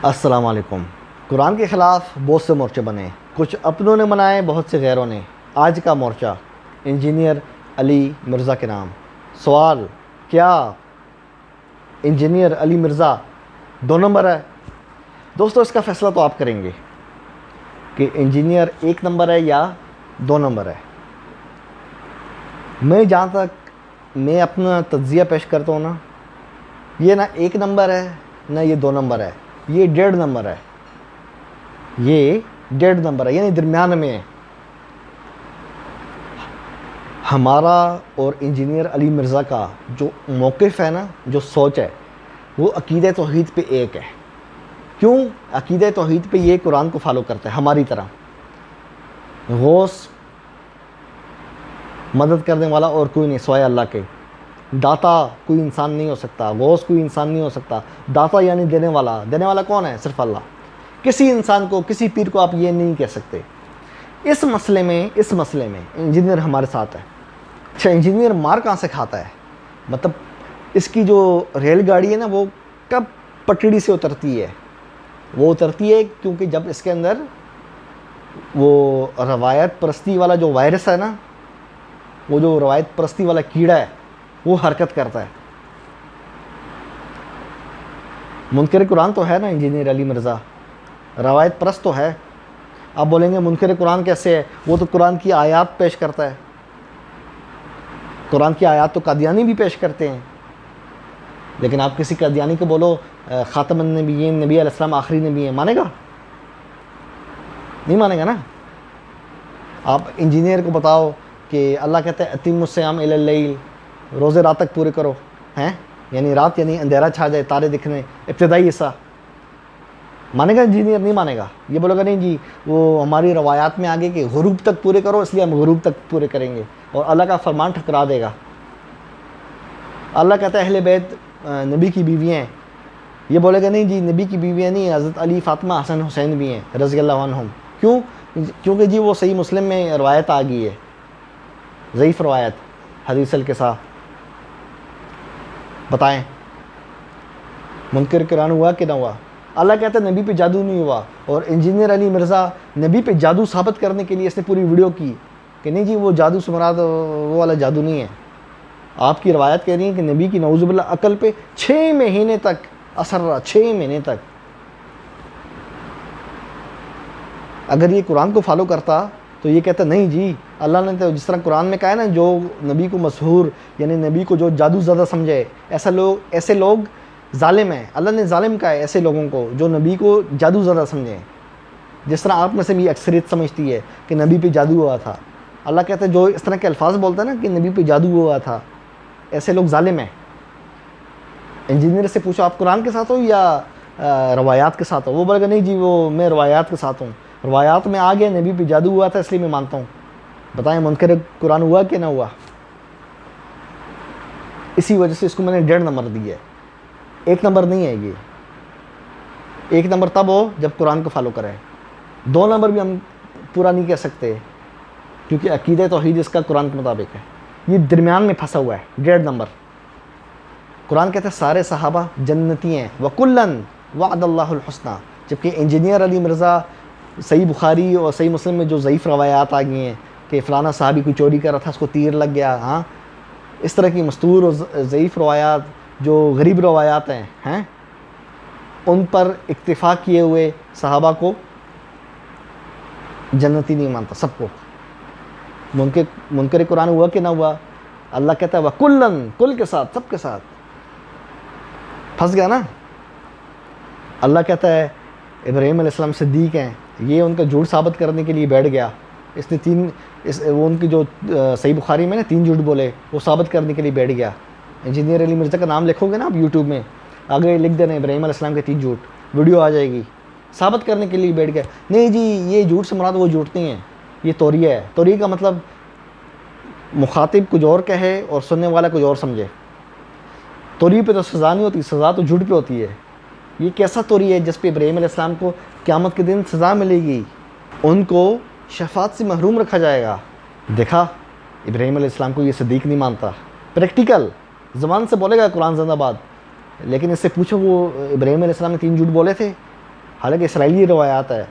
السلام علیکم۔ قرآن کے خلاف بہت سے مورچے بنے، کچھ اپنوں نے بنائے، بہت سے غیروں نے۔ آج کا مورچہ انجینئر علی مرزا کے نام۔ سوال: کیا انجینئر علی مرزا 2 نمبر ہے؟ دوستو، اس کا فیصلہ تو آپ کریں گے کہ انجینئر 1 نمبر ہے یا 2 نمبر ہے۔ میں جہاں تک میں اپنا تجزیہ پیش کرتا ہوں نا، یہ نہ 1 نمبر ہے نہ یہ 2 نمبر ہے، یہ 1.5 نمبر ہے۔ یہ 1.5 نمبر ہے، یعنی درمیان میں ہے۔ ہمارا اور انجینئر علی مرزا کا جو موقف ہے نا، جو سوچ ہے، وہ عقیدہ توحید پہ ایک ہے۔ کیوں؟ عقیدہ توحید پہ یہ قرآن کو فالو کرتا ہے ہماری طرح۔ غوث مدد کرنے والا اور کوئی نہیں سوائے اللہ کے۔ داتا کوئی انسان نہیں ہو سکتا، غوث کوئی انسان نہیں ہو سکتا۔ داتا یعنی دینے والا۔ دینے والا کون ہے؟ صرف اللہ۔ کسی انسان کو، کسی پیر کو آپ یہ نہیں کہہ سکتے۔ اس مسئلے میں انجینئر ہمارے ساتھ ہے۔ اچھا، انجینئر مار کہاں سے کھاتا ہے؟ مطلب اس کی جو ریل گاڑی ہے نا، وہ کب پٹڑی سے اترتی ہے؟ وہ اترتی ہے کیونکہ جب اس کے اندر وہ روایت پرستی والا جو وائرس ہے نا، وہ جو روایت پرستی والا کیڑا ہے، وہ حرکت کرتا ہے۔ منکر قرآن تو ہے نا انجینئر علی مرزا، روایت پرست تو ہے۔ آپ بولیں گے منکر قرآن کیسے ہے؟ وہ تو قرآن کی آیات پیش کرتا ہے۔ قرآن کی آیات تو قادیانی بھی پیش کرتے ہیں، لیکن آپ کسی قادیانی کو بولو خاتم النبیین، نبی علیہ السلام آخری نبی ہیں، مانے گا؟ نہیں مانے گا نا۔ آپ انجینئر کو بتاؤ کہ اللہ کہتا ہے اتم الصیام الی اللیل، روزے رات تک پورے کرو، ہیں یعنی رات یعنی اندھیرا چھا جائے، تارے دکھنے، ابتدائی حصہ، مانے گا؟ انجینئر نہیں مانے گا۔ یہ بولے گا نہیں جی وہ ہماری روایات میں آگے کہ غروب تک پورے کرو، اس لیے ہم غروب تک پورے کریں گے، اور اللہ کا فرمان ٹھکرا دے گا۔ اللہ کہتا ہے اہل بیت نبی کی بیویاں ہیں، یہ بولے گا نہیں جی نبی کی بیویاں نہیں، حضرت علی، فاطمہ، حسن، حسین بھی ہیں رضی اللہ عنہم۔ کیوں؟ کیونکہ جی وہ صحیح مسلم میں روایت آ گئی ہے، ضعیف روایت، حدیث القصہ۔ بتائیں منکر قرآن ہوا کہ نہ ہوا؟ اللہ کہتا ہے نبی پہ جادو نہیں ہوا، اور انجینئر علی مرزا نبی پہ جادو ثابت کرنے کے لیے اس نے پوری ویڈیو کی کہ نہیں جی وہ جادو سے مراد وہ والا جادو نہیں ہے۔ آپ کی روایت کہہ رہی ہے کہ نبی کی نعوذ باللہ عقل پہ 6 مہینے تک اثر رہا، 6 مہینے تک۔ اگر یہ قرآن کو فالو کرتا تو یہ کہتا نہیں جی اللہ نے تو جس طرح قرآن میں کہا ہے نا، جو نبی کو مسحور یعنی نبی کو جو جادو زدہ سمجھے، ایسے لوگ ظالم ہیں۔ اللہ نے ظالم کہا ہے ایسے لوگوں کو جو نبی کو جادو زدہ سمجھیں، جس طرح آپ میں سے بھی اکثریت سمجھتی ہے کہ نبی پہ جادو ہوا تھا۔ اللہ کہتا ہے جو اس طرح کے الفاظ بولتا ہے نا کہ نبی پہ جادو ہوا تھا، ایسے لوگ ظالم ہیں۔ انجینئر سے پوچھو آپ قرآن کے ساتھ ہو یا روایات کے ساتھ ہو؟ وہ بولے گا نہیں جی وہ میں روایات کے ساتھ ہوں، روایات میں آ گیا نبی پہ جادو ہوا تھا اس لیے میں مانتا ہوں۔ بتائیں منکر قرآن ہوا کہ نہ ہوا؟ اسی وجہ سے اس کو میں نے 1.5 نمبر دیا ہے، 1 نمبر نہیں ہے۔ یہ 1 نمبر تب ہو جب قرآن کو فالو کریں۔ 2 نمبر بھی ہم پورا نہیں کہہ سکتے کیونکہ عقیدہ توحید اس کا قرآن کے مطابق ہے۔ یہ درمیان میں پھنسا ہوا ہے، 1.5 نمبر۔ قرآن کہتا ہے سارے صحابہ جنتی ہیں، وَكُلًّا وَعَدَ اللَّهُ الْحُسْنَى، جبکہ انجینئر علی مرزا صحیح بخاری اور صحیح مسلم میں جو ضعیف روایات آ گئی ہیں کہ فلانا صحابی کوئی چوری کر رہا تھا، اس کو تیر لگ گیا، ہاں اس طرح کی مستور اور ضعیف روایات جو غریب روایات ہیں ان پر اکتفا کیے ہوئے صحابہ کو جنتی نہیں مانتا، سب کو۔ منکر قرآن ہوا کہ نہ ہوا؟ اللہ کہتا ہے وَكُلًّا، کل کے ساتھ، سب کے ساتھ۔ پھنس گیا نا۔ اللہ کہتا ہے ابراہیم علیہ السلام صدیق ہیں، یہ ان کا جھوٹ ثابت کرنے کے لیے بیٹھ گیا۔ اس نے وہ ان کی جو صحیح بخاری میں نا 3 جھوٹ بولے، وہ ثابت کرنے کے لیے بیٹھ گیا۔ انجینئر علی مرزا کا نام لکھو گے نا آپ یوٹیوب میں، آگے لکھ دینا ابراہیم علیہ السلام کے 3 جھوٹ، ویڈیو آ جائے گی۔ ثابت کرنے کے لیے بیٹھ گیا، نہیں جی یہ جھوٹ سے مراد وہ جھوٹ نہیں ہے، یہ توریہ ہے۔ توریہ کا مطلب مخاطب کچھ اور کہے اور سننے والا کچھ اور سمجھے۔ توریہ پہ تو سزا نہیں ہوتی، سزا تو جھوٹ پہ ہوتی ہے۔ یہ کیسا توریہ ہے جس پہ ابراہیم علیہ السلام کو قیامت کے دن سزا ملے گی، ان کو شفاعت سے محروم رکھا جائے گا۔ دیکھا ابراہیم علیہ السلام کو یہ صدیق نہیں مانتا، پریکٹیکل زبان سے بولے گا قرآن زندہ باد، لیکن اس سے پوچھو وہ ابراہیم علیہ السلام نے 3 جھوٹ بولے تھے، حالانکہ اسرائیلی روایات ہے،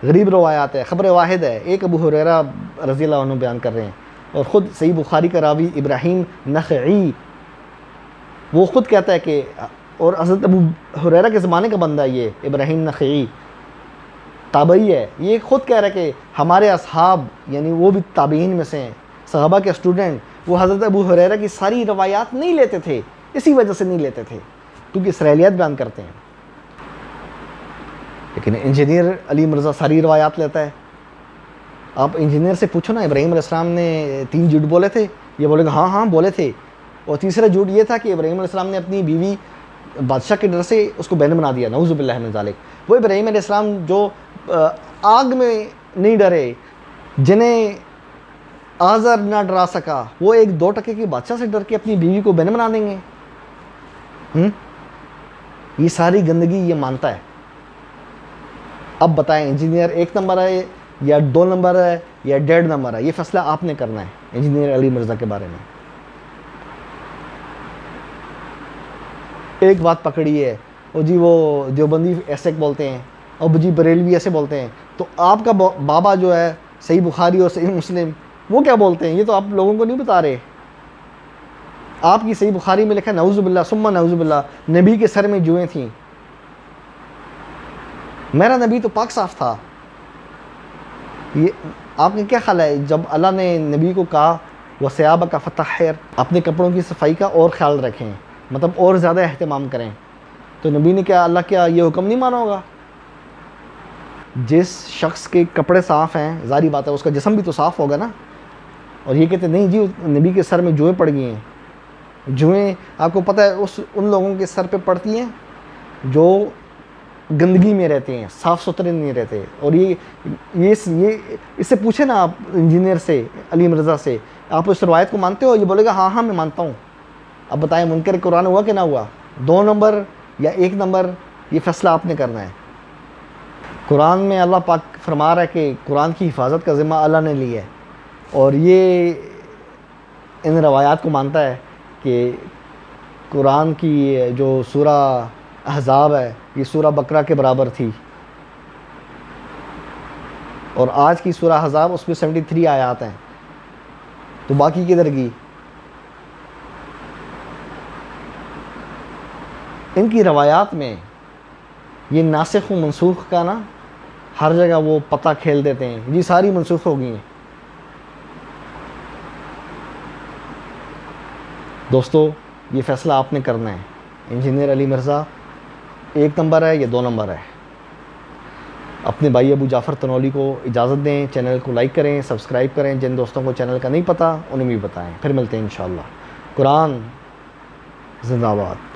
غریب روایات ہے، خبر واحد ہے، ایک ابو ہریرہ رضی اللہ عنہ بیان کر رہے ہیں، اور خود صحیح بخاری کا راوی ابراہیم نخعی وہ خود کہتا ہے کہ، اور حضرت ابو ہریرہ کے زمانے کا بندہ ہے یہ ابراہیم نخعی، تابعی ہے، یہ خود کہہ رہا ہے کہ ہمارے اصحاب یعنی وہ بھی تابعین میں سے ہیں، صحابہ کے اسٹوڈنٹ، وہ حضرت ابو ہریرہ کی ساری روایات نہیں لیتے تھے، اسی وجہ سے نہیں لیتے تھے کیونکہ اسرائیلیات بیان کرتے ہیں۔ لیکن انجینئر علی مرزا ساری روایات لیتا ہے۔ آپ انجینئر سے پوچھو نا ابراہیم علیہ السلام نے 3 جھوٹ بولے تھے، یہ بولے گا ہاں بولے تھے، اور تیسرا جھوٹ یہ تھا کہ ابراہیم علیہ السلام نے اپنی بیوی بادشاہ کے ڈر سے اس کو بین بنا دیا، نعوذ باللہ من ذالک۔ وہ ابراہیم علیہ السلام جو آگ میں نہیں ڈرے، جنہیں آزر نہ ڈرا سکا، وہ 1-2 کی بادشاہ سے ڈر کے اپنی بیوی کو بین بنا دیں گے؟ یہ ساری گندگی یہ مانتا ہے۔ اب بتائیں انجینئر 1 نمبر ہے یا 2 نمبر ہے یا 1.5 نمبر ہے؟ یہ فیصلہ آپ نے کرنا ہے انجینئر علی مرزا کے بارے میں۔ ایک بات پکڑی ہے، اور جی وہ دیوبندی ایسے بولتے ہیں، اور جی بریلوی ایسے بولتے ہیں، تو آپ کا بابا جو ہے صحیح بخاری اور صحیح مسلم وہ کیا بولتے ہیں؟ یہ تو آپ لوگوں کو نہیں بتا رہے۔ آپ کی صحیح بخاری میں لکھا ہے نعوذ باللہ ثم نعوذ باللہ نبی کے سر میں جوئیں تھیں۔ میرا نبی تو پاک صاف تھا۔ یہ آپ کا کیا خیال ہے جب اللہ نے نبی کو کہا وَثِيَابَكَ فَطَهِّرْ، اپنے کپڑوں کی صفائی کا اور خیال رکھیں، مطلب اور زیادہ اہتمام کریں، تو نبی نے کیا اللہ کیا یہ حکم نہیں مانا ہوگا؟ جس شخص کے کپڑے صاف ہیں ظاہری بات ہے اس کا جسم بھی تو صاف ہوگا نا۔ اور یہ کہتے نہیں جی نبی کے سر میں جوئیں پڑ گئی ہیں۔ جوئیں آپ کو پتہ ہے ان لوگوں کے سر پہ پڑتی ہیں جو گندگی میں رہتے ہیں، صاف ستھرے نہیں رہتے۔ اور یہ اس سے پوچھیں نا آپ انجینئر سے، علی مرزا سے، آپ اس روایت کو مانتے ہو؟ یہ بولے گا ہاں میں مانتا ہوں۔ اب بتائیں منکر قرآن ہوا کہ نہ ہوا؟ 2 نمبر یا 1 نمبر، یہ فیصلہ آپ نے کرنا ہے۔ قرآن میں اللہ پاک فرما رہا ہے کہ قرآن کی حفاظت کا ذمہ اللہ نے لی ہے، اور یہ ان روایات کو مانتا ہے کہ قرآن کی جو سورہ احزاب ہے یہ سورہ بقرہ کے برابر تھی، اور آج کی سورہ احزاب اس میں 73 آیات ہیں، تو باقی کدھر گئی؟ ان کی روایات میں یہ ناسخ و منسوخ کا نا ہر جگہ وہ پتہ کھیل دیتے ہیں، جی ساری منسوخ ہو گئی ہیں۔ دوستو یہ فیصلہ آپ نے کرنا ہے، انجینئر علی مرزا 1 نمبر ہے یا 2 نمبر ہے؟ اپنے بھائی ابو جعفر تنولی کو اجازت دیں، چینل کو لائک کریں، سبسکرائب کریں، جن دوستوں کو چینل کا نہیں پتہ انہیں بھی بتائیں۔ پھر ملتے ہیں انشاءاللہ۔ قرآن زندہ باد۔